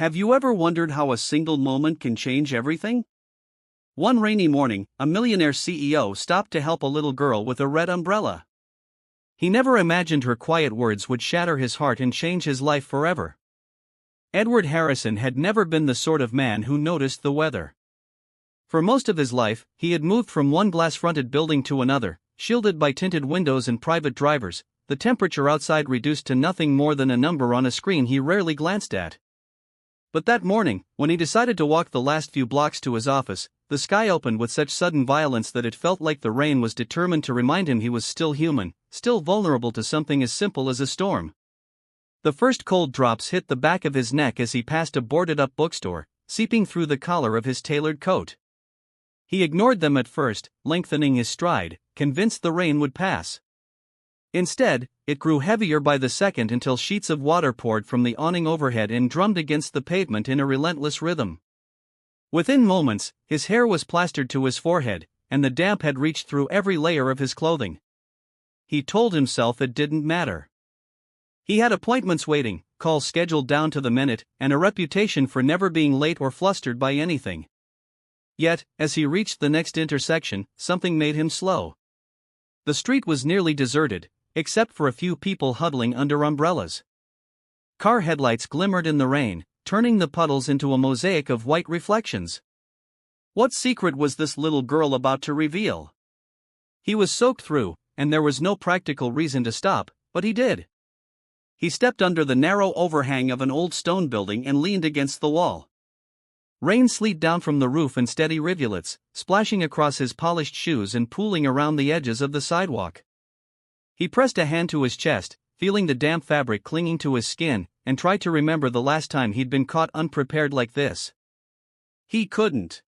Have you ever wondered how a single moment can change everything? One rainy morning, a millionaire CEO stopped to help a little girl with a red umbrella. He never imagined her quiet words would shatter his heart and change his life forever. Edward Harrison had never been the sort of man who noticed the weather. For most of his life, he had moved from one glass-fronted building to another, shielded by tinted windows and private drivers, the temperature outside reduced to nothing more than a number on a screen he rarely glanced at. But that morning, when he decided to walk the last few blocks to his office, the sky opened with such sudden violence that it felt like the rain was determined to remind him he was still human, still vulnerable to something as simple as a storm. The first cold drops hit the back of his neck as he passed a boarded-up bookstore, seeping through the collar of his tailored coat. He ignored them at first, lengthening his stride, convinced the rain would pass. Instead, it grew heavier by the second until sheets of water poured from the awning overhead and drummed against the pavement in a relentless rhythm. Within moments, his hair was plastered to his forehead, and the damp had reached through every layer of his clothing. He told himself it didn't matter. He had appointments waiting, calls scheduled down to the minute, and a reputation for never being late or flustered by anything. Yet, as he reached the next intersection, something made him slow. The street was nearly deserted, except for a few people huddling under umbrellas. Car headlights glimmered in the rain, turning the puddles into a mosaic of white reflections. What secret was this little girl about to reveal? He was soaked through, and there was no practical reason to stop, but he did. He stepped under the narrow overhang of an old stone building and leaned against the wall. Rain sleet down from the roof in steady rivulets, splashing across his polished shoes and pooling around the edges of the sidewalk. He pressed a hand to his chest, feeling the damp fabric clinging to his skin, and tried to remember the last time he'd been caught unprepared like this. He couldn't.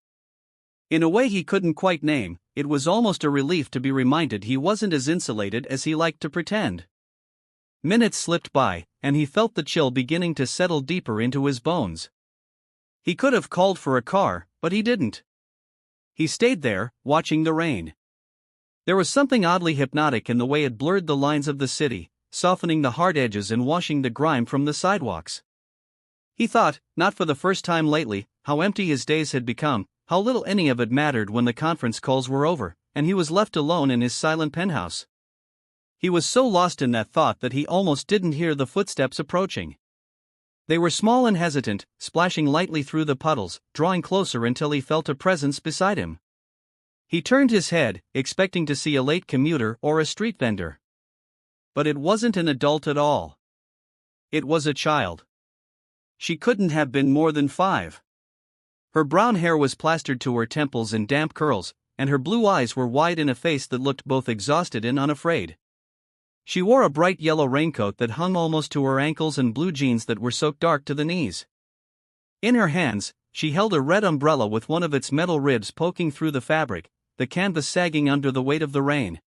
In a way he couldn't quite name, it was almost a relief to be reminded he wasn't as insulated as he liked to pretend. Minutes slipped by, and he felt the chill beginning to settle deeper into his bones. He could have called for a car, but he didn't. He stayed there, watching the rain. There was something oddly hypnotic in the way it blurred the lines of the city, softening the hard edges and washing the grime from the sidewalks. He thought, not for the first time lately, how empty his days had become, how little any of it mattered when the conference calls were over, and he was left alone in his silent penthouse. He was so lost in that thought that he almost didn't hear the footsteps approaching. They were small and hesitant, splashing lightly through the puddles, drawing closer until he felt a presence beside him. He turned his head, expecting to see a late commuter or a street vendor. But it wasn't an adult at all. It was a child. She couldn't have been more than 5. Her brown hair was plastered to her temples in damp curls, and her blue eyes were wide in a face that looked both exhausted and unafraid. She wore a bright yellow raincoat that hung almost to her ankles and blue jeans that were soaked dark to the knees. In her hands, she held a red umbrella with one of its metal ribs poking through the fabric, the canvas sagging under the weight of the rain.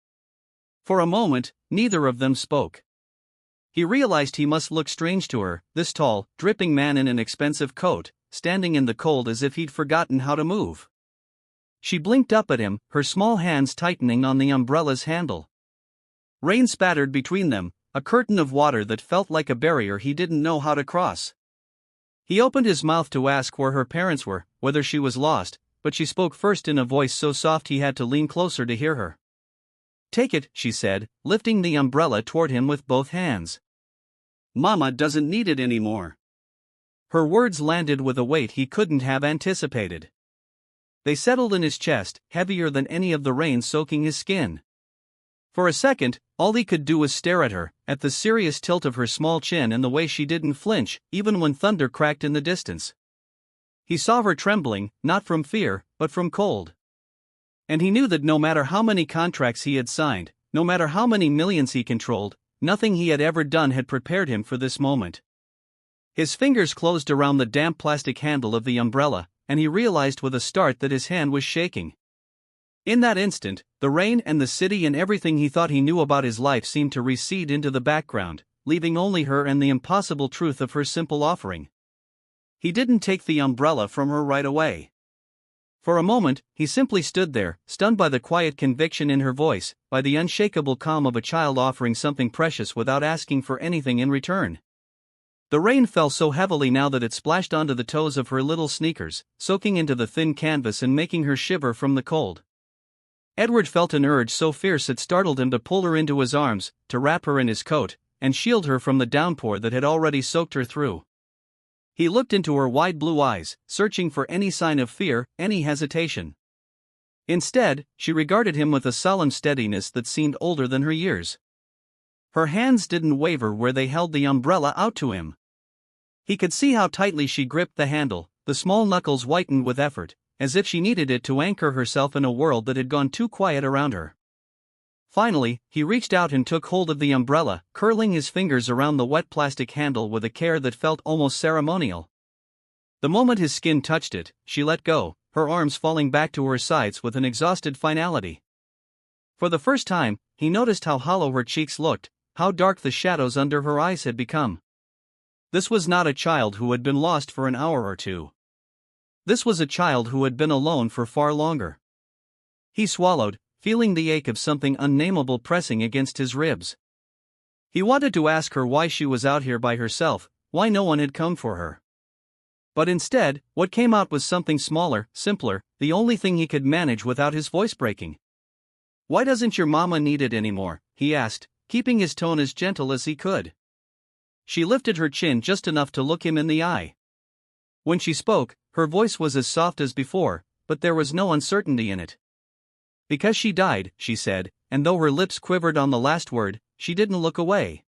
For a moment, neither of them spoke. He realized he must look strange to her, this tall, dripping man in an expensive coat, standing in the cold as if he'd forgotten how to move. She blinked up at him, her small hands tightening on the umbrella's handle. Rain spattered between them, a curtain of water that felt like a barrier he didn't know how to cross. He opened his mouth to ask where her parents were, whether she was lost, but she spoke first in a voice so soft he had to lean closer to hear her. "Take it," she said, lifting the umbrella toward him with both hands. "Mama doesn't need it anymore." Her words landed with a weight he couldn't have anticipated. They settled in his chest, heavier than any of the rain soaking his skin. For a second, all he could do was stare at her, at the serious tilt of her small chin and the way she didn't flinch, even when thunder cracked in the distance. He saw her trembling, not from fear, but from cold. And he knew that no matter how many contracts he had signed, no matter how many millions he controlled, nothing he had ever done had prepared him for this moment. His fingers closed around the damp plastic handle of the umbrella, and he realized with a start that his hand was shaking. In that instant, the rain and the city and everything he thought he knew about his life seemed to recede into the background, leaving only her and the impossible truth of her simple offering. He didn't take the umbrella from her right away. For a moment, he simply stood there, stunned by the quiet conviction in her voice, by the unshakable calm of a child offering something precious without asking for anything in return. The rain fell so heavily now that it splashed onto the toes of her little sneakers, soaking into the thin canvas and making her shiver from the cold. Edward felt an urge so fierce it startled him to pull her into his arms, to wrap her in his coat, and shield her from the downpour that had already soaked her through. He looked into her wide blue eyes, searching for any sign of fear, any hesitation. Instead, she regarded him with a solemn steadiness that seemed older than her years. Her hands didn't waver where they held the umbrella out to him. He could see how tightly she gripped the handle, the small knuckles whitened with effort, as if she needed it to anchor herself in a world that had gone too quiet around her. Finally, he reached out and took hold of the umbrella, curling his fingers around the wet plastic handle with a care that felt almost ceremonial. The moment his skin touched it, she let go, her arms falling back to her sides with an exhausted finality. For the first time, he noticed how hollow her cheeks looked, how dark the shadows under her eyes had become. This was not a child who had been lost for an hour or two. This was a child who had been alone for far longer. He swallowed, feeling the ache of something unnamable pressing against his ribs. He wanted to ask her why she was out here by herself, why no one had come for her. But instead, what came out was something smaller, simpler, the only thing he could manage without his voice breaking. "Why doesn't your mama need it anymore?" he asked, keeping his tone as gentle as he could. She lifted her chin just enough to look him in the eye. When she spoke, her voice was as soft as before, but there was no uncertainty in it. "Because she died," she said, and though her lips quivered on the last word, she didn't look away.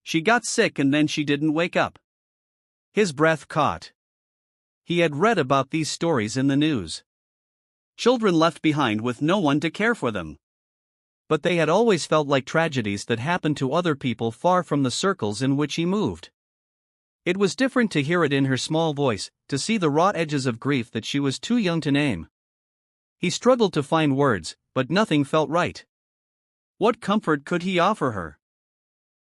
"She got sick and then she didn't wake up." His breath caught. He had read about these stories in the news. Children left behind with no one to care for them. But they had always felt like tragedies that happened to other people far from the circles in which he moved. It was different to hear it in her small voice, to see the raw edges of grief that she was too young to name. He struggled to find words, but nothing felt right. What comfort could he offer her?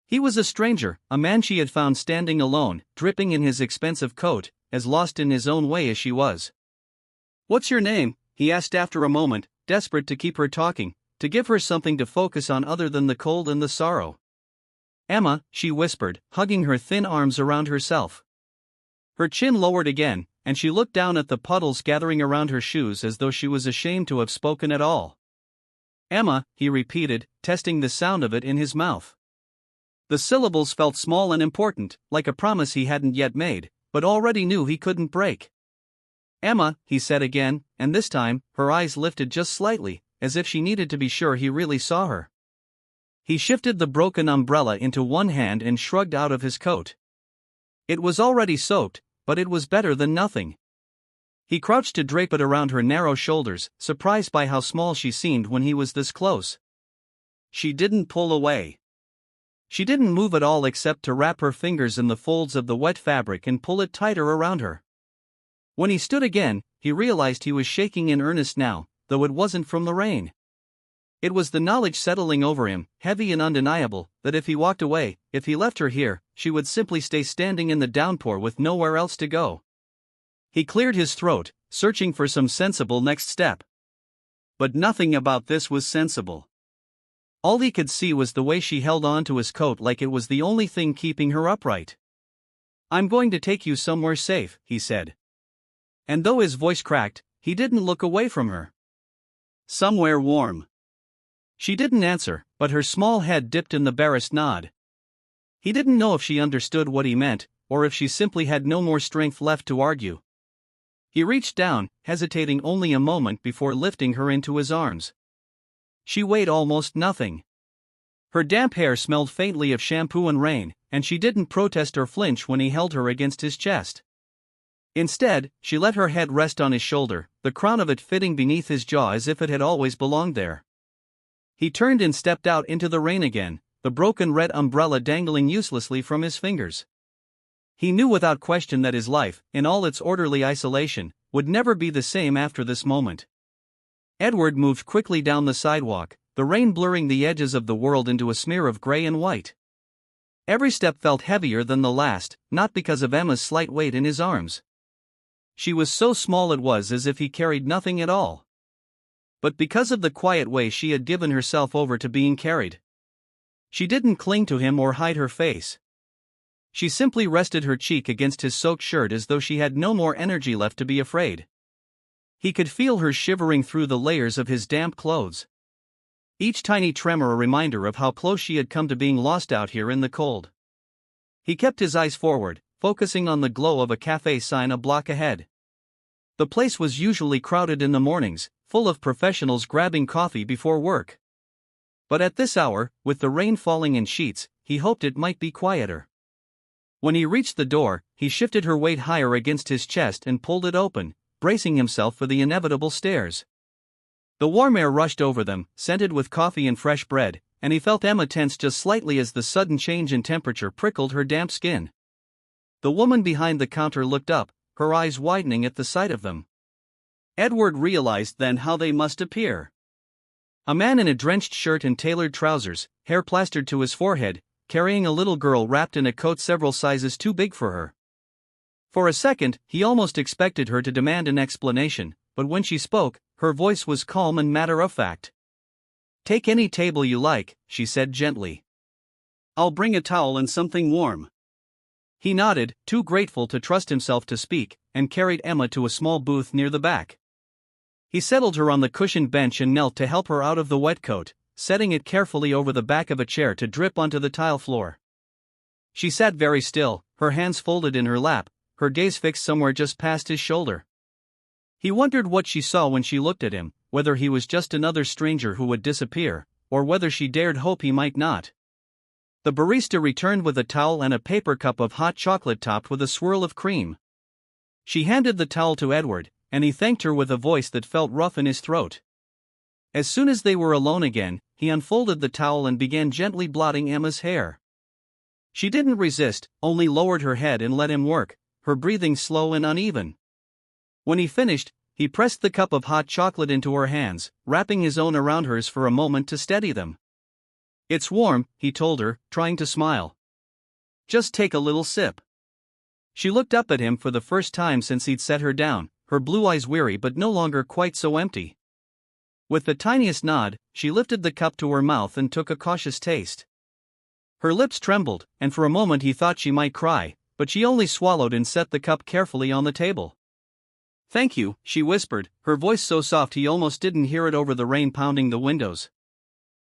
He was a stranger, a man she had found standing alone, dripping in his expensive coat, as lost in his own way as she was. "What's your name?" he asked after a moment, desperate to keep her talking, to give her something to focus on other than the cold and the sorrow. "Emma," she whispered, hugging her thin arms around herself. Her chin lowered again, and she looked down at the puddles gathering around her shoes as though she was ashamed to have spoken at all. "Emma," he repeated, testing the sound of it in his mouth. The syllables felt small and important, like a promise he hadn't yet made, but already knew he couldn't break. "Emma," he said again, and this time, her eyes lifted just slightly, as if she needed to be sure he really saw her. He shifted the broken umbrella into one hand and shrugged out of his coat. It was already soaked, but it was better than nothing. He crouched to drape it around her narrow shoulders, surprised by how small she seemed when he was this close. She didn't pull away. She didn't move at all except to wrap her fingers in the folds of the wet fabric and pull it tighter around her. When he stood again, he realized he was shaking in earnest now, though it wasn't from the rain. It was the knowledge settling over him, heavy and undeniable, that if he walked away, if he left her here, she would simply stay standing in the downpour with nowhere else to go. He cleared his throat, searching for some sensible next step. But nothing about this was sensible. All he could see was the way she held on to his coat like it was the only thing keeping her upright. "I'm going to take you somewhere safe," he said. And though his voice cracked, he didn't look away from her. "Somewhere warm." She didn't answer, but her small head dipped in the barest nod. He didn't know if she understood what he meant, or if she simply had no more strength left to argue. He reached down, hesitating only a moment before lifting her into his arms. She weighed almost nothing. Her damp hair smelled faintly of shampoo and rain, and she didn't protest or flinch when he held her against his chest. Instead, she let her head rest on his shoulder, the crown of it fitting beneath his jaw as if it had always belonged there. He turned and stepped out into the rain again, the broken red umbrella dangling uselessly from his fingers. He knew without question that his life, in all its orderly isolation, would never be the same after this moment. Edward moved quickly down the sidewalk, the rain blurring the edges of the world into a smear of gray and white. Every step felt heavier than the last, not because of Emma's slight weight in his arms. She was so small it was as if he carried nothing at all. But because of the quiet way she had given herself over to being carried. She didn't cling to him or hide her face. She simply rested her cheek against his soaked shirt as though she had no more energy left to be afraid. He could feel her shivering through the layers of his damp clothes. Each tiny tremor a reminder of how close she had come to being lost out here in the cold. He kept his eyes forward, focusing on the glow of a cafe sign a block ahead. The place was usually crowded in the mornings, full of professionals grabbing coffee before work. But at this hour, with the rain falling in sheets, he hoped it might be quieter. When he reached the door, he shifted her weight higher against his chest and pulled it open, bracing himself for the inevitable stares. The warm air rushed over them, scented with coffee and fresh bread, and he felt Emma tense just slightly as the sudden change in temperature prickled her damp skin. The woman behind the counter looked up, her eyes widening at the sight of them. Edward realized then how they must appear. A man in a drenched shirt and tailored trousers, hair plastered to his forehead, carrying a little girl wrapped in a coat several sizes too big for her. For a second, he almost expected her to demand an explanation, but when she spoke, her voice was calm and matter-of-fact. "Take any table you like," she said gently. "I'll bring a towel and something warm." He nodded, too grateful to trust himself to speak, and carried Emma to a small booth near the back. He settled her on the cushioned bench and knelt to help her out of the wet coat, setting it carefully over the back of a chair to drip onto the tile floor. She sat very still, her hands folded in her lap, her gaze fixed somewhere just past his shoulder. He wondered what she saw when she looked at him, whether he was just another stranger who would disappear, or whether she dared hope he might not. The barista returned with a towel and a paper cup of hot chocolate topped with a swirl of cream. She handed the towel to Edward, and he thanked her with a voice that felt rough in his throat. As soon as they were alone again, he unfolded the towel and began gently blotting Emma's hair. She didn't resist, only lowered her head and let him work, her breathing slow and uneven. When he finished, he pressed the cup of hot chocolate into her hands, wrapping his own around hers for a moment to steady them. "It's warm," he told her, trying to smile. "Just take a little sip." She looked up at him for the first time since he'd set her down, her blue eyes weary but no longer quite so empty. With the tiniest nod, she lifted the cup to her mouth and took a cautious taste. Her lips trembled, and for a moment he thought she might cry, but she only swallowed and set the cup carefully on the table. "Thank you," she whispered, her voice so soft he almost didn't hear it over the rain pounding the windows.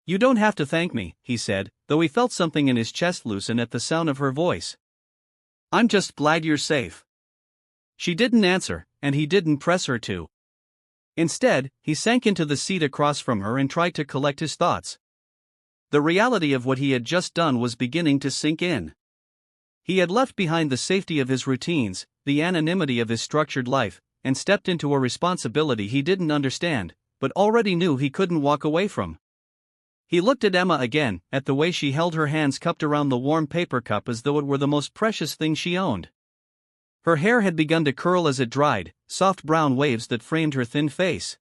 "You don't have to thank me," he said, though he felt something in his chest loosen at the sound of her voice. "I'm just glad you're safe." She didn't answer, and he didn't press her to. Instead, he sank into the seat across from her and tried to collect his thoughts. The reality of what he had just done was beginning to sink in. He had left behind the safety of his routines, the anonymity of his structured life, and stepped into a responsibility he didn't understand, but already knew he couldn't walk away from. He looked at Emma again, at the way she held her hands cupped around the warm paper cup as though it were the most precious thing she owned. Her hair had begun to curl as it dried, soft brown waves that framed her thin face.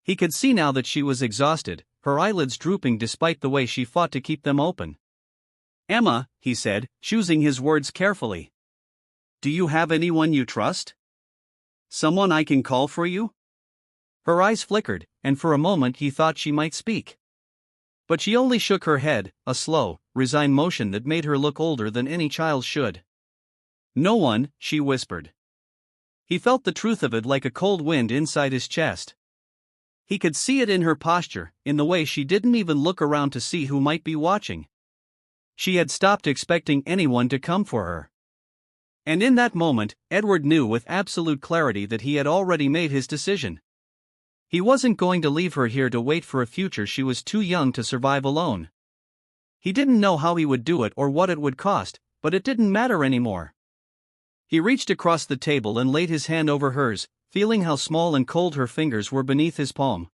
He could see now that she was exhausted, her eyelids drooping despite the way she fought to keep them open. "Emma," he said, choosing his words carefully. "Do you have anyone you trust? Someone I can call for you?" Her eyes flickered, and for a moment he thought she might speak. But she only shook her head, a slow, resigned motion that made her look older than any child should. "No one," she whispered. He felt the truth of it like a cold wind inside his chest. He could see it in her posture, in the way she didn't even look around to see who might be watching. She had stopped expecting anyone to come for her. And in that moment, Edward knew with absolute clarity that he had already made his decision. He wasn't going to leave her here to wait for a future she was too young to survive alone. He didn't know how he would do it or what it would cost, but it didn't matter anymore. He reached across the table and laid his hand over hers, feeling how small and cold her fingers were beneath his palm.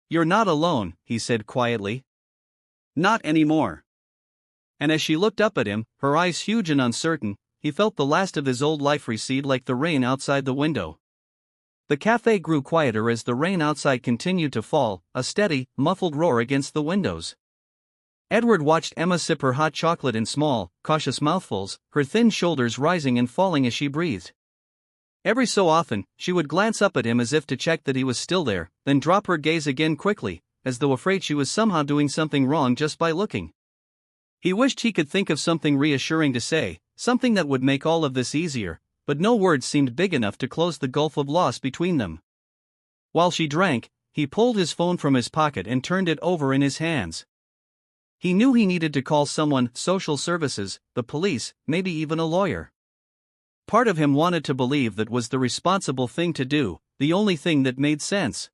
"You're not alone," he said quietly. "Not anymore." And as she looked up at him, her eyes huge and uncertain, he felt the last of his old life recede like the rain outside the window. The cafe grew quieter as the rain outside continued to fall, a steady, muffled roar against the windows. Edward watched Emma sip her hot chocolate in small, cautious mouthfuls, her thin shoulders rising and falling as she breathed. Every so often, she would glance up at him as if to check that he was still there, then drop her gaze again quickly, as though afraid she was somehow doing something wrong just by looking. He wished he could think of something reassuring to say, something that would make all of this easier, but no words seemed big enough to close the gulf of loss between them. While she drank, he pulled his phone from his pocket and turned it over in his hands. He knew he needed to call someone, social services, the police, maybe even a lawyer. Part of him wanted to believe that was the responsible thing to do, the only thing that made sense.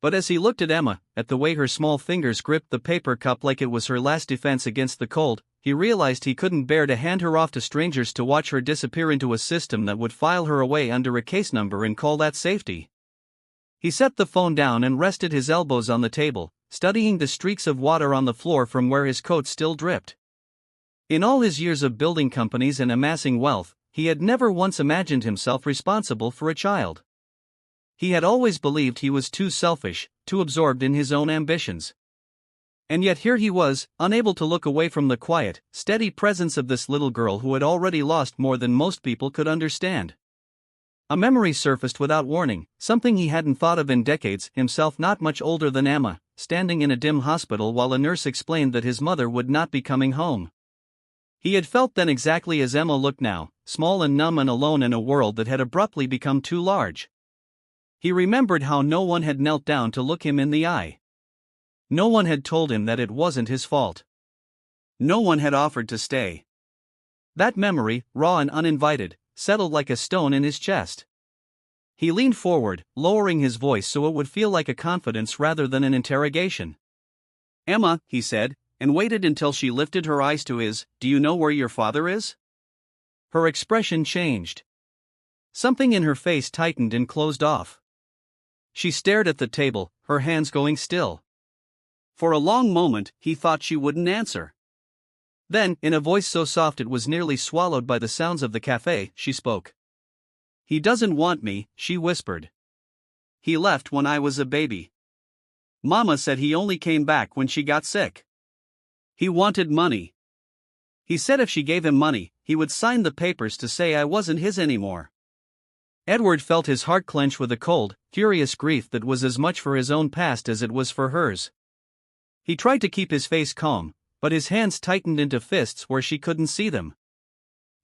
But as he looked at Emma, at the way her small fingers gripped the paper cup like it was her last defense against the cold, he realized he couldn't bear to hand her off to strangers to watch her disappear into a system that would file her away under a case number and call that safety. He set the phone down and rested his elbows on the table, studying the streaks of water on the floor from where his coat still dripped. In all his years of building companies and amassing wealth, he had never once imagined himself responsible for a child. He had always believed he was too selfish, too absorbed in his own ambitions. And yet here he was, unable to look away from the quiet, steady presence of this little girl who had already lost more than most people could understand. A memory surfaced without warning, something he hadn't thought of in decades, himself not much older than Emma, standing in a dim hospital while a nurse explained that his mother would not be coming home. He had felt then exactly as Emma looked now, small and numb and alone in a world that had abruptly become too large. He remembered how no one had knelt down to look him in the eye. No one had told him that it wasn't his fault. No one had offered to stay. That memory, raw and uninvited, settled like a stone in his chest. He leaned forward, lowering his voice so it would feel like a confidence rather than an interrogation. "Emma," he said, and waited until she lifted her eyes to his. "Do you know where your father is?" Her expression changed. Something in her face tightened and closed off. She stared at the table, her hands going still. For a long moment, he thought she wouldn't answer. Then, in a voice so soft it was nearly swallowed by the sounds of the cafe, she spoke. "He doesn't want me," she whispered. "He left when I was a baby. Mama said he only came back when she got sick. He wanted money. He said if she gave him money, he would sign the papers to say I wasn't his anymore." Edward felt his heart clench with a cold, furious grief that was as much for his own past as it was for hers. He tried to keep his face calm, but his hands tightened into fists where she couldn't see them.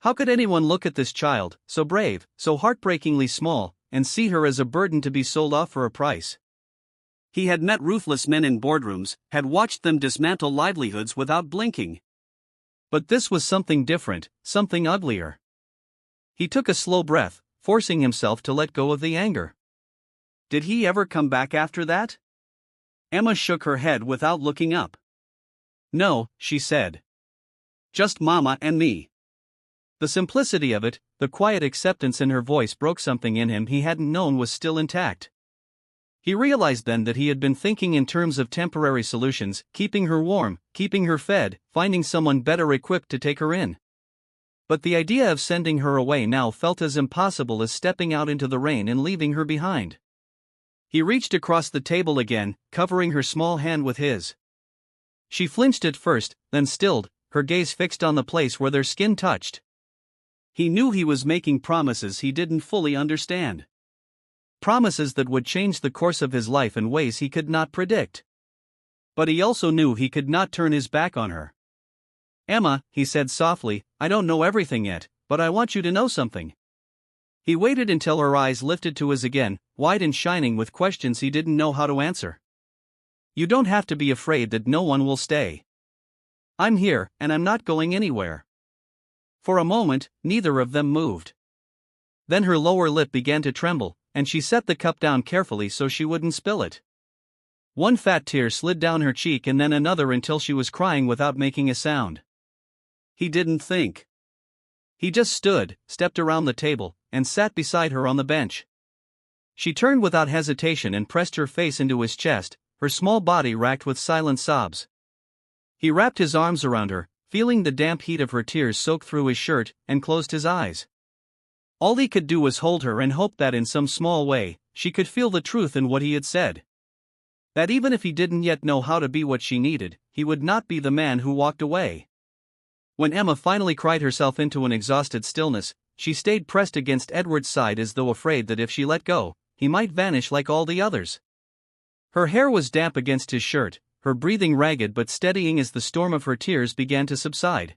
How could anyone look at this child, so brave, so heartbreakingly small, and see her as a burden to be sold off for a price? He had met ruthless men in boardrooms, had watched them dismantle livelihoods without blinking. But this was something different, something uglier. He took a slow breath, forcing himself to let go of the anger. Did he ever come back after that? Emma shook her head without looking up. "No," she said. "Just Mama and me." The simplicity of it, the quiet acceptance in her voice broke something in him he hadn't known was still intact. He realized then that he had been thinking in terms of temporary solutions, keeping her warm, keeping her fed, finding someone better equipped to take her in. But the idea of sending her away now felt as impossible as stepping out into the rain and leaving her behind. He reached across the table again, covering her small hand with his. She flinched at first, then stilled, her gaze fixed on the place where their skin touched. He knew he was making promises he didn't fully understand. Promises that would change the course of his life in ways he could not predict. But he also knew he could not turn his back on her. "Emma," he said softly, "I don't know everything yet, but I want you to know something." He waited until her eyes lifted to his again, wide and shining with questions he didn't know how to answer. "You don't have to be afraid that no one will stay. I'm here, and I'm not going anywhere." For a moment, neither of them moved. Then her lower lip began to tremble, and she set the cup down carefully so she wouldn't spill it. One fat tear slid down her cheek and then another until she was crying without making a sound. He didn't think. He just stood, stepped around the table, and sat beside her on the bench. She turned without hesitation and pressed her face into his chest, her small body racked with silent sobs. He wrapped his arms around her, feeling the damp heat of her tears soak through his shirt, and closed his eyes. All he could do was hold her and hope that in some small way, she could feel the truth in what he had said. That even if he didn't yet know how to be what she needed, he would not be the man who walked away. When Emma finally cried herself into an exhausted stillness, she stayed pressed against Edward's side as though afraid that if she let go, he might vanish like all the others. Her hair was damp against his shirt, her breathing ragged but steadying as the storm of her tears began to subside.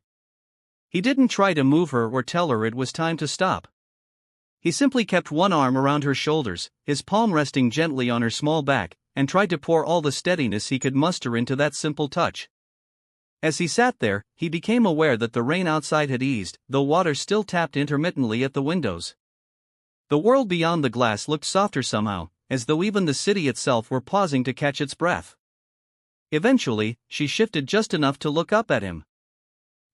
He didn't try to move her or tell her it was time to stop. He simply kept one arm around her shoulders, his palm resting gently on her small back, and tried to pour all the steadiness he could muster into that simple touch. As he sat there, he became aware that the rain outside had eased, though water still tapped intermittently at the windows. The world beyond the glass looked softer somehow, as though even the city itself were pausing to catch its breath. Eventually, she shifted just enough to look up at him.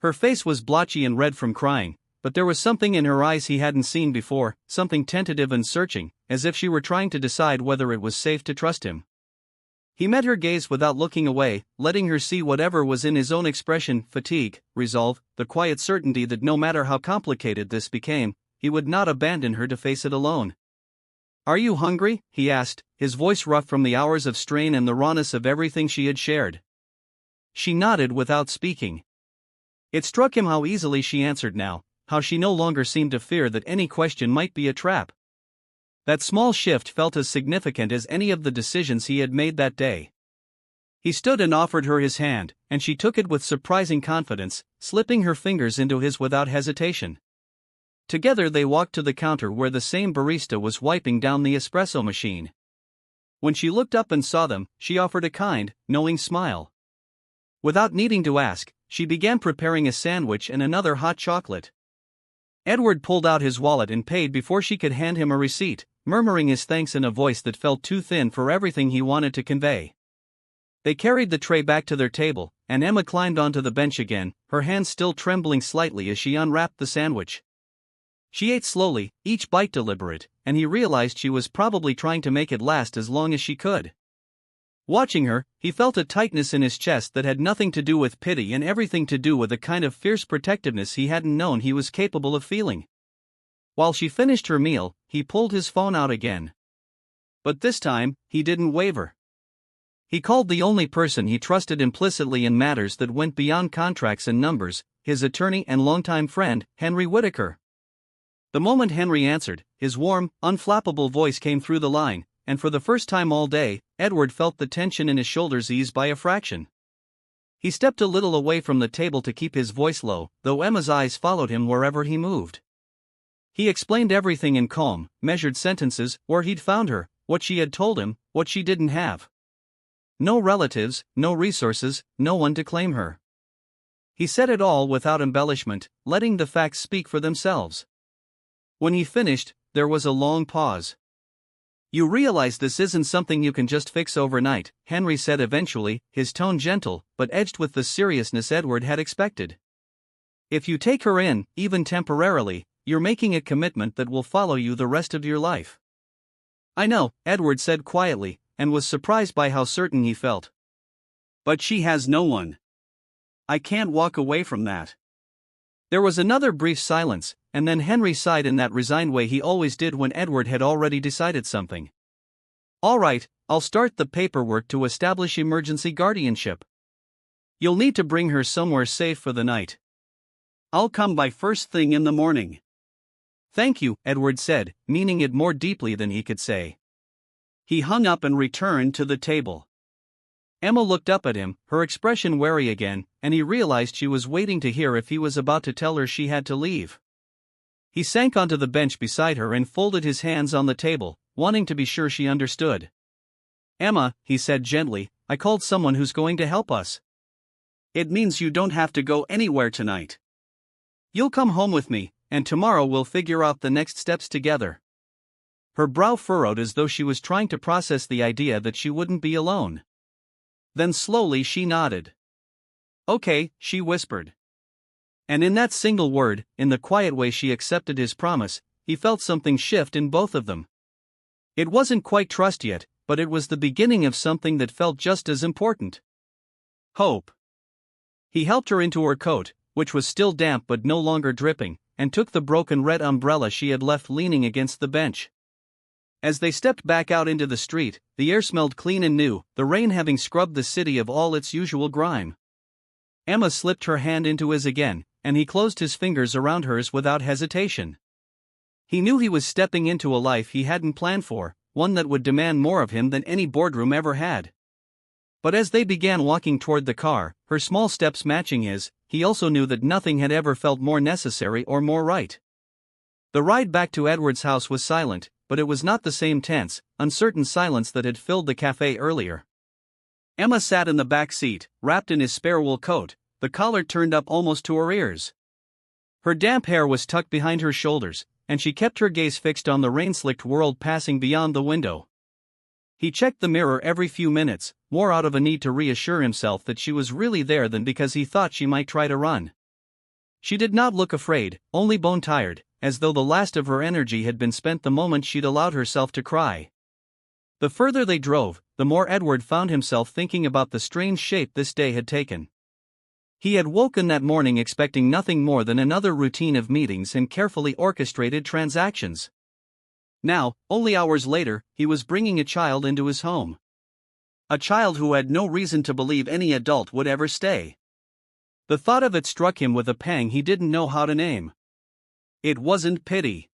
Her face was blotchy and red from crying, but there was something in her eyes he hadn't seen before, something tentative and searching, as if she were trying to decide whether it was safe to trust him. He met her gaze without looking away, letting her see whatever was in his own expression: fatigue, resolve, the quiet certainty that no matter how complicated this became, he would not abandon her to face it alone. "Are you hungry?" he asked, his voice rough from the hours of strain and the rawness of everything she had shared. She nodded without speaking. It struck him how easily she answered now, how she no longer seemed to fear that any question might be a trap. That small shift felt as significant as any of the decisions he had made that day. He stood and offered her his hand, and she took it with surprising confidence, slipping her fingers into his without hesitation. Together they walked to the counter where the same barista was wiping down the espresso machine. When she looked up and saw them, she offered a kind, knowing smile. Without needing to ask, she began preparing a sandwich and another hot chocolate. Edward pulled out his wallet and paid before she could hand him a receipt, murmuring his thanks in a voice that felt too thin for everything he wanted to convey. They carried the tray back to their table, and Emma climbed onto the bench again, her hands still trembling slightly as she unwrapped the sandwich. She ate slowly, each bite deliberate, and he realized she was probably trying to make it last as long as she could. Watching her, he felt a tightness in his chest that had nothing to do with pity and everything to do with a kind of fierce protectiveness he hadn't known he was capable of feeling. While she finished her meal, he pulled his phone out again. But this time, he didn't waver. He called the only person he trusted implicitly in matters that went beyond contracts and numbers, his attorney and longtime friend, Henry Whitaker. The moment Henry answered, his warm, unflappable voice came through the line, and for the first time all day, Edward felt the tension in his shoulders ease by a fraction. He stepped a little away from the table to keep his voice low, though Emma's eyes followed him wherever he moved. He explained everything in calm, measured sentences: where he'd found her, what she had told him, what she didn't have. No relatives, no resources, no one to claim her. He said it all without embellishment, letting the facts speak for themselves. When he finished, there was a long pause. "You realize this isn't something you can just fix overnight," Henry said eventually, his tone gentle, but edged with the seriousness Edward had expected. "If you take her in, even temporarily, you're making a commitment that will follow you the rest of your life." "I know," Edward said quietly, and was surprised by how certain he felt. "But she has no one. I can't walk away from that." There was another brief silence, and then Henry sighed in that resigned way he always did when Edward had already decided something. "All right, I'll start the paperwork to establish emergency guardianship. You'll need to bring her somewhere safe for the night. I'll come by first thing in the morning." "Thank you," Edward said, meaning it more deeply than he could say. He hung up and returned to the table. Emma looked up at him, her expression wary again, and he realized she was waiting to hear if he was about to tell her she had to leave. He sank onto the bench beside her and folded his hands on the table, wanting to be sure she understood. "Emma," he said gently, "I called someone who's going to help us. It means you don't have to go anywhere tonight. You'll come home with me, and tomorrow we'll figure out the next steps together." Her brow furrowed as though she was trying to process the idea that she wouldn't be alone. Then slowly she nodded. "Okay," she whispered. And in that single word, in the quiet way she accepted his promise, he felt something shift in both of them. It wasn't quite trust yet, but it was the beginning of something that felt just as important. Hope. He helped her into her coat, which was still damp but no longer dripping, and took the broken red umbrella she had left leaning against the bench. As they stepped back out into the street, the air smelled clean and new, the rain having scrubbed the city of all its usual grime. Emma slipped her hand into his again, and he closed his fingers around hers without hesitation. He knew he was stepping into a life he hadn't planned for, one that would demand more of him than any boardroom ever had. But as they began walking toward the car, her small steps matching his, he also knew that nothing had ever felt more necessary or more right. The ride back to Edward's house was silent, but it was not the same tense, uncertain silence that had filled the cafe earlier. Emma sat in the back seat, wrapped in his spare wool coat, the collar turned up almost to her ears. Her damp hair was tucked behind her shoulders, and she kept her gaze fixed on the rain-slicked world passing beyond the window. He checked the mirror every few minutes, more out of a need to reassure himself that she was really there than because he thought she might try to run. She did not look afraid, only bone-tired, as though the last of her energy had been spent the moment she'd allowed herself to cry. The further they drove, the more Edward found himself thinking about the strange shape this day had taken. He had woken that morning expecting nothing more than another routine of meetings and carefully orchestrated transactions. Now, only hours later, he was bringing a child into his home. A child who had no reason to believe any adult would ever stay. The thought of it struck him with a pang he didn't know how to name. It wasn't pity.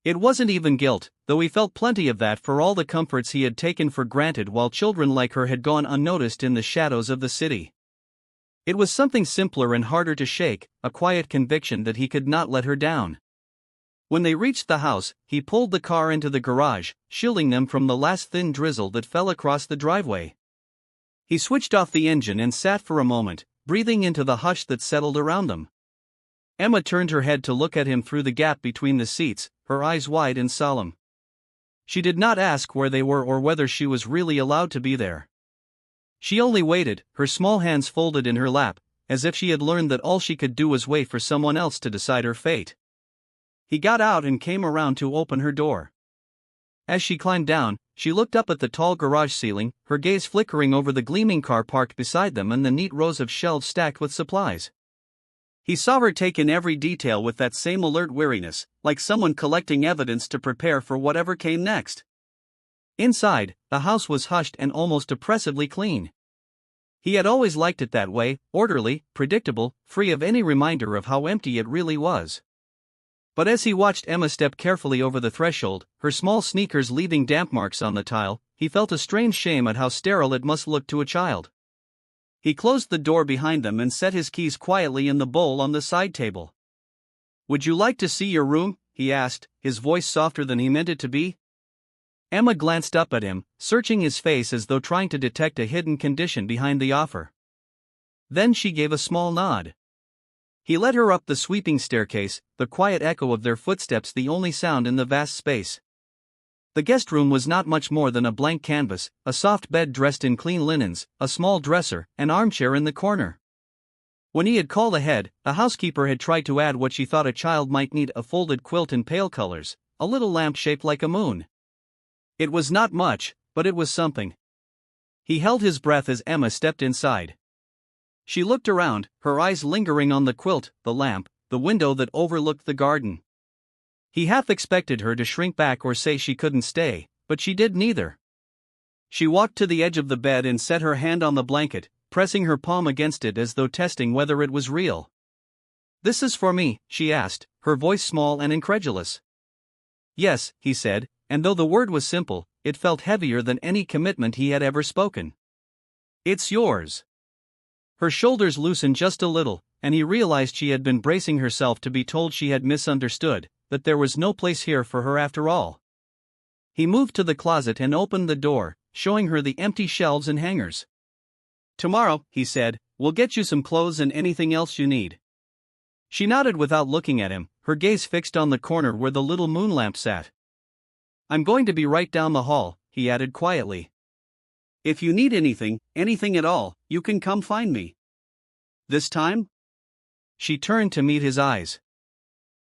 It wasn't even guilt, though he felt plenty of that for all the comforts he had taken for granted while children like her had gone unnoticed in the shadows of the city. It was something simpler and harder to shake, a quiet conviction that he could not let her down. When they reached the house, he pulled the car into the garage, shielding them from the last thin drizzle that fell across the driveway. He switched off the engine and sat for a moment, breathing into the hush that settled around them. Emma turned her head to look at him through the gap between the seats, her eyes wide and solemn. She did not ask where they were or whether she was really allowed to be there. She only waited, her small hands folded in her lap, as if she had learned that all she could do was wait for someone else to decide her fate. He got out and came around to open her door. As she climbed down, she looked up at the tall garage ceiling, her gaze flickering over the gleaming car parked beside them and the neat rows of shelves stacked with supplies. He saw her take in every detail with that same alert weariness, like someone collecting evidence to prepare for whatever came next. Inside, the house was hushed and almost oppressively clean. He had always liked it that way, orderly, predictable, free of any reminder of how empty it really was. But as he watched Emma step carefully over the threshold, her small sneakers leaving damp marks on the tile, he felt a strange shame at how sterile it must look to a child. He closed the door behind them and set his keys quietly in the bowl on the side table. "Would you like to see your room?" he asked, his voice softer than he meant it to be. Emma glanced up at him, searching his face as though trying to detect a hidden condition behind the offer. Then she gave a small nod. He led her up the sweeping staircase, the quiet echo of their footsteps the only sound in the vast space. The guest room was not much more than a blank canvas, a soft bed dressed in clean linens, a small dresser, an armchair in the corner. When he had called ahead, the housekeeper had tried to add what she thought a child might need: a folded quilt in pale colors, a little lamp shaped like a moon. It was not much, but it was something. He held his breath as Emma stepped inside. She looked around, her eyes lingering on the quilt, the lamp, the window that overlooked the garden. He half expected her to shrink back or say she couldn't stay, but she did neither. She walked to the edge of the bed and set her hand on the blanket, pressing her palm against it as though testing whether it was real. "This is for me?" she asked, her voice small and incredulous. "Yes," he said, and though the word was simple, it felt heavier than any commitment he had ever spoken. "It's yours." Her shoulders loosened just a little, and he realized she had been bracing herself to be told she had misunderstood, that there was no place here for her after all. He moved to the closet and opened the door, showing her the empty shelves and hangers. "Tomorrow," he said, "we'll get you some clothes and anything else you need." She nodded without looking at him, her gaze fixed on the corner where the little moon lamp sat. "I'm going to be right down the hall," he added quietly. "If you need anything, anything at all, you can come find me." "This time?" She turned to meet his eyes.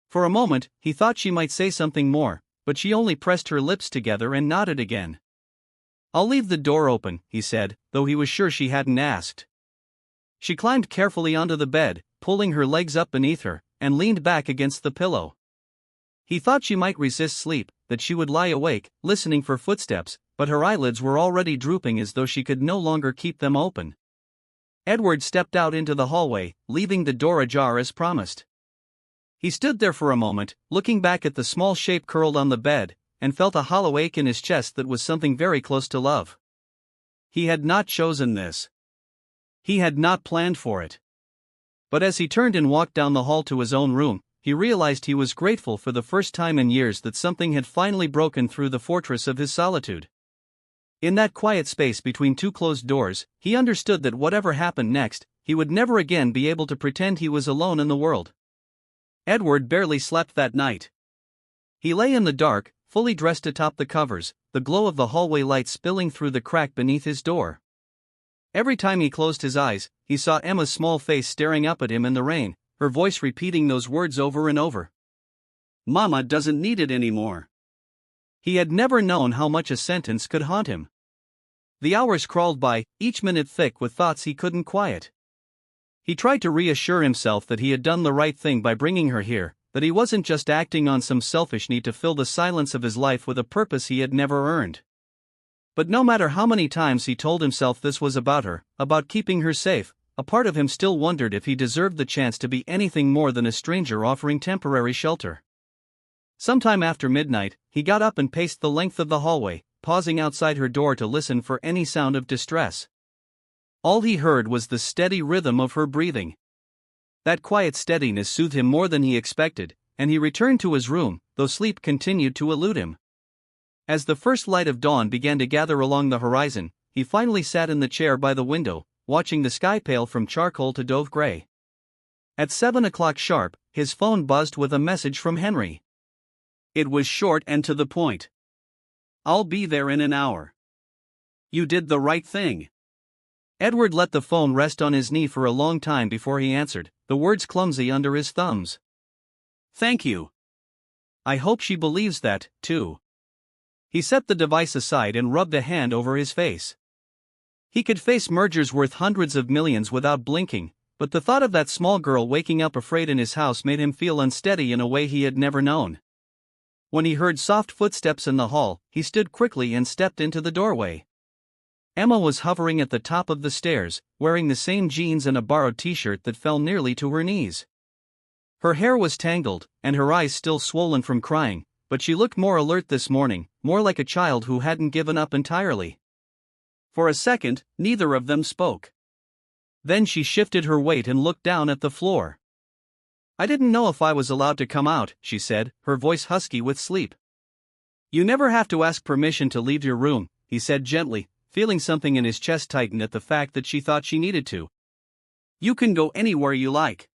For a moment, he thought she might say something more, but she only pressed her lips together and nodded again. "I'll leave the door open," he said, though he was sure she hadn't asked. She climbed carefully onto the bed, pulling her legs up beneath her, and leaned back against the pillow. He thought she might resist sleep, that she would lie awake, listening for footsteps, but her eyelids were already drooping as though she could no longer keep them open. Edward stepped out into the hallway, leaving the door ajar as promised. He stood there for a moment, looking back at the small shape curled on the bed, and felt a hollow ache in his chest that was something very close to love. He had not chosen this. He had not planned for it. But as he turned and walked down the hall to his own room, he realized he was grateful for the first time in years that something had finally broken through the fortress of his solitude. In that quiet space between two closed doors, he understood that whatever happened next, he would never again be able to pretend he was alone in the world. Edward barely slept that night. He lay in the dark, fully dressed atop the covers, the glow of the hallway light spilling through the crack beneath his door. Every time he closed his eyes, he saw Emma's small face staring up at him in the rain, her voice repeating those words over and over. "Mama doesn't need it anymore." He had never known how much a sentence could haunt him. The hours crawled by, each minute thick with thoughts he couldn't quiet. He tried to reassure himself that he had done the right thing by bringing her here, that he wasn't just acting on some selfish need to fill the silence of his life with a purpose he had never earned. But no matter how many times he told himself this was about her, about keeping her safe, a part of him still wondered if he deserved the chance to be anything more than a stranger offering temporary shelter. Sometime after midnight, he got up and paced the length of the hallway, pausing outside her door to listen for any sound of distress. All he heard was the steady rhythm of her breathing. That quiet steadiness soothed him more than he expected, and he returned to his room, though sleep continued to elude him. As the first light of dawn began to gather along the horizon, he finally sat in the chair by the window, watching the sky pale from charcoal to dove gray. At 7 o'clock sharp, his phone buzzed with a message from Henry. It was short and to the point. "I'll be there in an hour." "You did the right thing." Edward let the phone rest on his knee for a long time before he answered, the words clumsy under his thumbs. "Thank you. I hope she believes that, too." He set the device aside and rubbed a hand over his face. He could face mergers worth hundreds of millions without blinking, but the thought of that small girl waking up afraid in his house made him feel unsteady in a way he had never known. When he heard soft footsteps in the hall, he stood quickly and stepped into the doorway. Emma was hovering at the top of the stairs, wearing the same jeans and a borrowed t-shirt that fell nearly to her knees. Her hair was tangled, and her eyes still swollen from crying, but she looked more alert this morning, more like a child who hadn't given up entirely. For a second, neither of them spoke. Then she shifted her weight and looked down at the floor. "I didn't know if I was allowed to come out," she said, her voice husky with sleep. "You never have to ask permission to leave your room," he said gently, feeling something in his chest tighten at the fact that she thought she needed to. "You can go anywhere you like."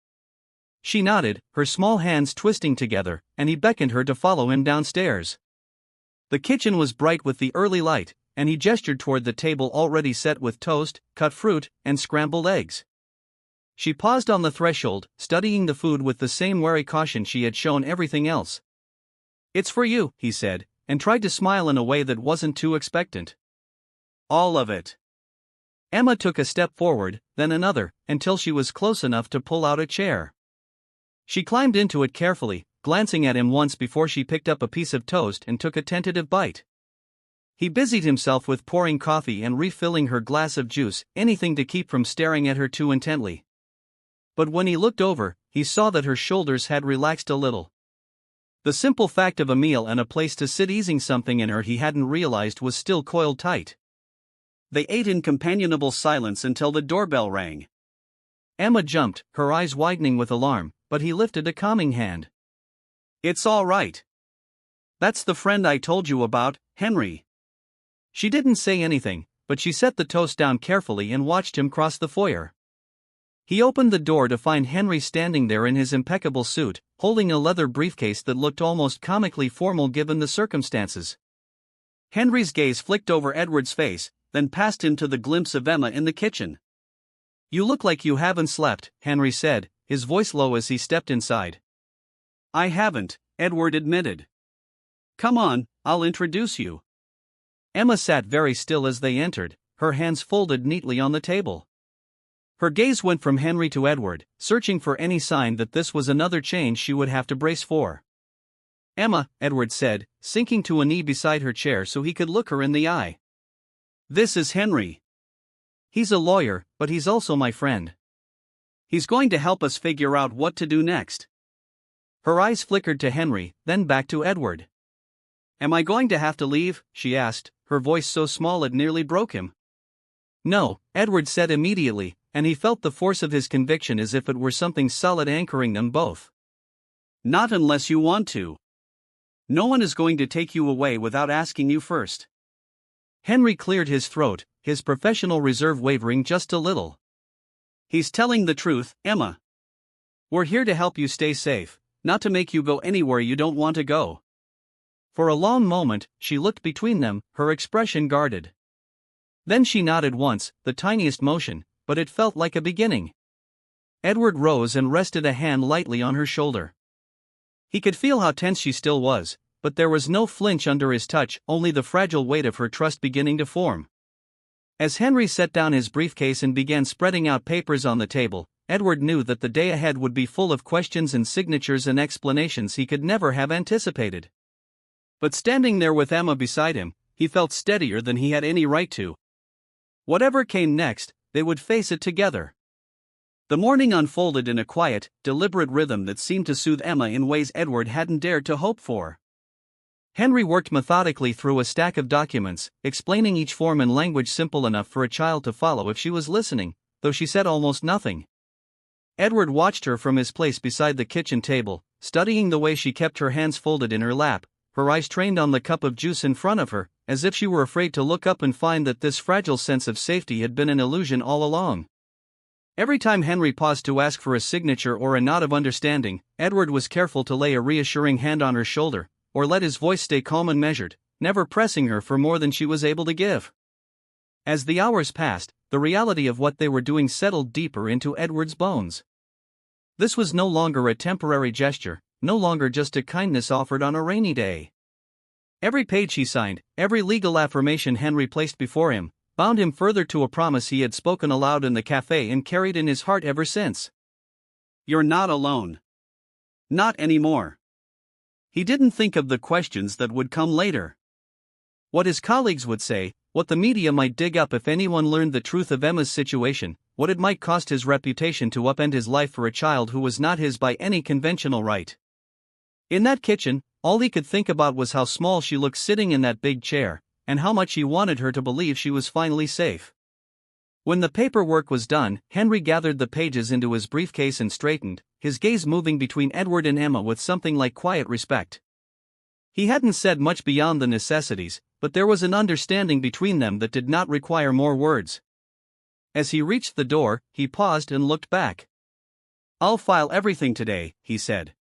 She nodded, her small hands twisting together, and he beckoned her to follow him downstairs. The kitchen was bright with the early light, and he gestured toward the table already set with toast, cut fruit, and scrambled eggs. She paused on the threshold, studying the food with the same wary caution she had shown everything else. "It's for you," he said, and tried to smile in a way that wasn't too expectant. "All of it." Emma took a step forward, then another, until she was close enough to pull out a chair. She climbed into it carefully, glancing at him once before she picked up a piece of toast and took a tentative bite. He busied himself with pouring coffee and refilling her glass of juice, anything to keep from staring at her too intently. But when he looked over, he saw that her shoulders had relaxed a little. The simple fact of a meal and a place to sit easing something in her he hadn't realized was still coiled tight. They ate in companionable silence until the doorbell rang. Emma jumped, her eyes widening with alarm, but he lifted a calming hand. "It's all right. That's the friend I told you about, Henry." She didn't say anything, but she set the toast down carefully and watched him cross the foyer. He opened the door to find Henry standing there in his impeccable suit, holding a leather briefcase that looked almost comically formal given the circumstances. Henry's gaze flicked over Edward's face, then passed him to the glimpse of Emma in the kitchen. "You look like you haven't slept," Henry said, his voice low as he stepped inside. "I haven't," Edward admitted. "Come on, I'll introduce you." Emma sat very still as they entered, her hands folded neatly on the table. Her gaze went from Henry to Edward, searching for any sign that this was another change she would have to brace for. "Emma," Edward said, sinking to a knee beside her chair so he could look her in the eye. "This is Henry. He's a lawyer, but he's also my friend. He's going to help us figure out what to do next." Her eyes flickered to Henry, then back to Edward. "Am I going to have to leave?" she asked, her voice so small it nearly broke him. No, Edward said immediately, and he felt the force of his conviction as if it were something solid anchoring them both. Not unless you want to. No one is going to take you away without asking you first. Henry cleared his throat, his professional reserve wavering just a little. He's telling the truth, Emma. We're here to help you stay safe, not to make you go anywhere you don't want to go. For a long moment, she looked between them, her expression guarded. Then she nodded once, the tiniest motion, but it felt like a beginning. Edward rose and rested a hand lightly on her shoulder. He could feel how tense she still was, but there was no flinch under his touch, only the fragile weight of her trust beginning to form. As Henry set down his briefcase and began spreading out papers on the table, Edward knew that the day ahead would be full of questions and signatures and explanations he could never have anticipated. But standing there with Emma beside him, he felt steadier than he had any right to. Whatever came next, they would face it together. The morning unfolded in a quiet, deliberate rhythm that seemed to soothe Emma in ways Edward hadn't dared to hope for. Henry worked methodically through a stack of documents, explaining each form in language simple enough for a child to follow if she was listening, though she said almost nothing. Edward watched her from his place beside the kitchen table, studying the way she kept her hands folded in her lap, her eyes trained on the cup of juice in front of her, as if she were afraid to look up and find that this fragile sense of safety had been an illusion all along. Every time Henry paused to ask for a signature or a nod of understanding, Edward was careful to lay a reassuring hand on her shoulder, or let his voice stay calm and measured, never pressing her for more than she was able to give. As the hours passed, the reality of what they were doing settled deeper into Edward's bones. This was no longer a temporary gesture, no longer just a kindness offered on a rainy day. Every page he signed, every legal affirmation Henry placed before him, bound him further to a promise he had spoken aloud in the cafe and carried in his heart ever since. You're not alone. Not anymore. He didn't think of the questions that would come later. What his colleagues would say, what the media might dig up if anyone learned the truth of Emma's situation, what it might cost his reputation to upend his life for a child who was not his by any conventional right. In that kitchen, all he could think about was how small she looked sitting in that big chair, and how much he wanted her to believe she was finally safe. When the paperwork was done, Henry gathered the pages into his briefcase and straightened, his gaze moving between Edward and Emma with something like quiet respect. He hadn't said much beyond the necessities, but there was an understanding between them that did not require more words. As he reached the door, he paused and looked back. I'll file everything today, he said.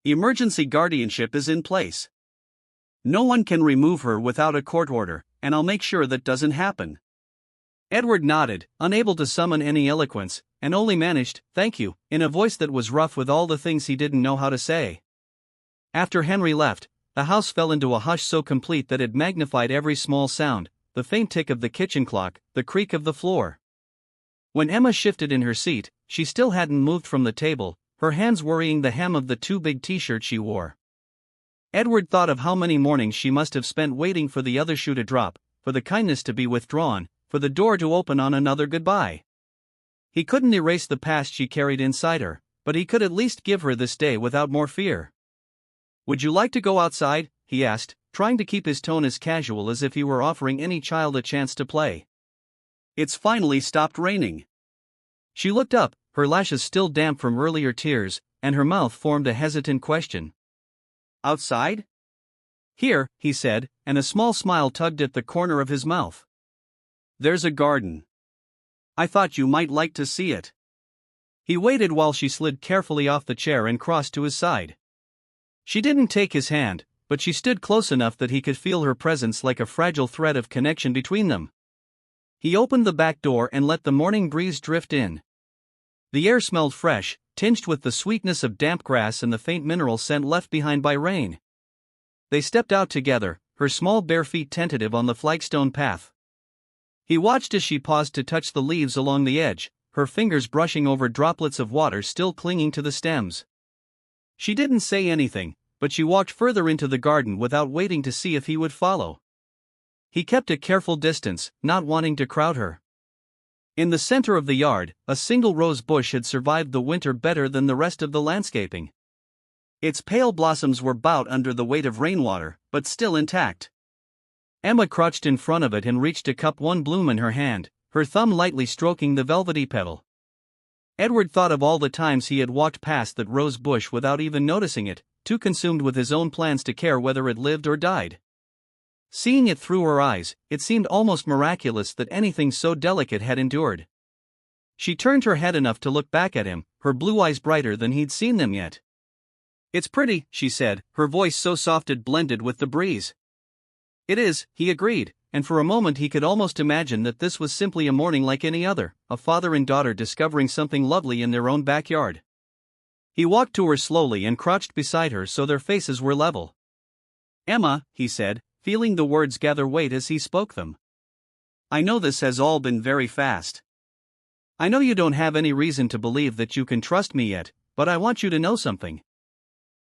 Emergency guardianship is in place. No one can remove her without a court order, and I'll make sure that doesn't happen. Edward nodded, unable to summon any eloquence, and only managed, "Thank you," in a voice that was rough with all the things he didn't know how to say. After Henry left, the house fell into a hush so complete that it magnified every small sound, the faint tick of the kitchen clock, the creak of the floor. When Emma shifted in her seat, she still hadn't moved from the table, her hands worrying the hem of the too big t-shirt she wore. Edward thought of how many mornings she must have spent waiting for the other shoe to drop, for the kindness to be withdrawn, for the door to open on another goodbye. He couldn't erase the past she carried inside her, but he could at least give her this day without more fear. Would you like to go outside? He asked, trying to keep his tone as casual as if he were offering any child a chance to play. It's finally stopped raining. She looked up, her lashes still damp from earlier tears, and her mouth formed a hesitant question. Outside? Here, he said, and a small smile tugged at the corner of his mouth. There's a garden. I thought you might like to see it. He waited while she slid carefully off the chair and crossed to his side. She didn't take his hand, but she stood close enough that he could feel her presence like a fragile thread of connection between them. He opened the back door and let the morning breeze drift in. The air smelled fresh, tinged with the sweetness of damp grass and the faint mineral scent left behind by rain. They stepped out together, her small bare feet tentative on the flagstone path. He watched as she paused to touch the leaves along the edge, her fingers brushing over droplets of water still clinging to the stems. She didn't say anything, but she walked further into the garden without waiting to see if he would follow. He kept a careful distance, not wanting to crowd her. In the center of the yard, a single rose bush had survived the winter better than the rest of the landscaping. Its pale blossoms were bowed under the weight of rainwater, but still intact. Emma crouched in front of it and reached to cup one bloom in her hand, her thumb lightly stroking the velvety petal. Edward thought of all the times he had walked past that rose bush without even noticing it, too consumed with his own plans to care whether it lived or died. Seeing it through her eyes, it seemed almost miraculous that anything so delicate had endured. She turned her head enough to look back at him, her blue eyes brighter than he'd seen them yet. "It's pretty," she said, her voice so soft it blended with the breeze. "It is," he agreed, and for a moment he could almost imagine that this was simply a morning like any other, a father and daughter discovering something lovely in their own backyard. He walked to her slowly and crouched beside her so their faces were level. "Emma," he said, feeling the words gather weight as he spoke them. "I know this has all been very fast. I know you don't have any reason to believe that you can trust me yet, but I want you to know something."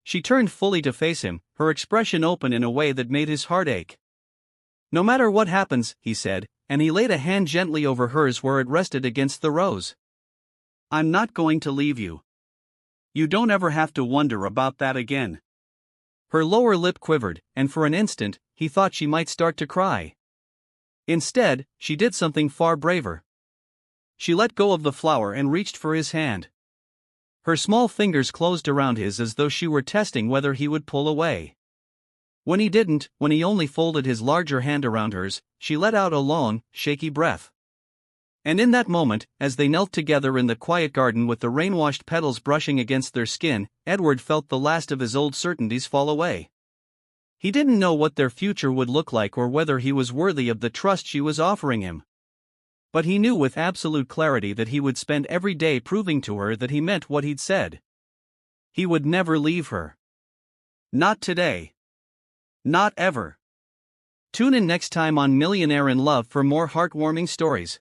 She turned fully to face him, her expression open in a way that made his heart ache. "No matter what happens," he said, and he laid a hand gently over hers where it rested against the rose. "I'm not going to leave you. You don't ever have to wonder about that again." Her lower lip quivered, and for an instant, he thought she might start to cry. Instead, she did something far braver. She let go of the flower and reached for his hand. Her small fingers closed around his as though she were testing whether he would pull away. When he didn't, when he only folded his larger hand around hers, she let out a long, shaky breath. And in that moment, as they knelt together in the quiet garden with the rain-washed petals brushing against their skin, Edward felt the last of his old certainties fall away. He didn't know what their future would look like or whether he was worthy of the trust she was offering him. But he knew with absolute clarity that he would spend every day proving to her that he meant what he'd said. He would never leave her. Not today. Not ever. Tune in next time on Millionaire in Love for more heartwarming stories.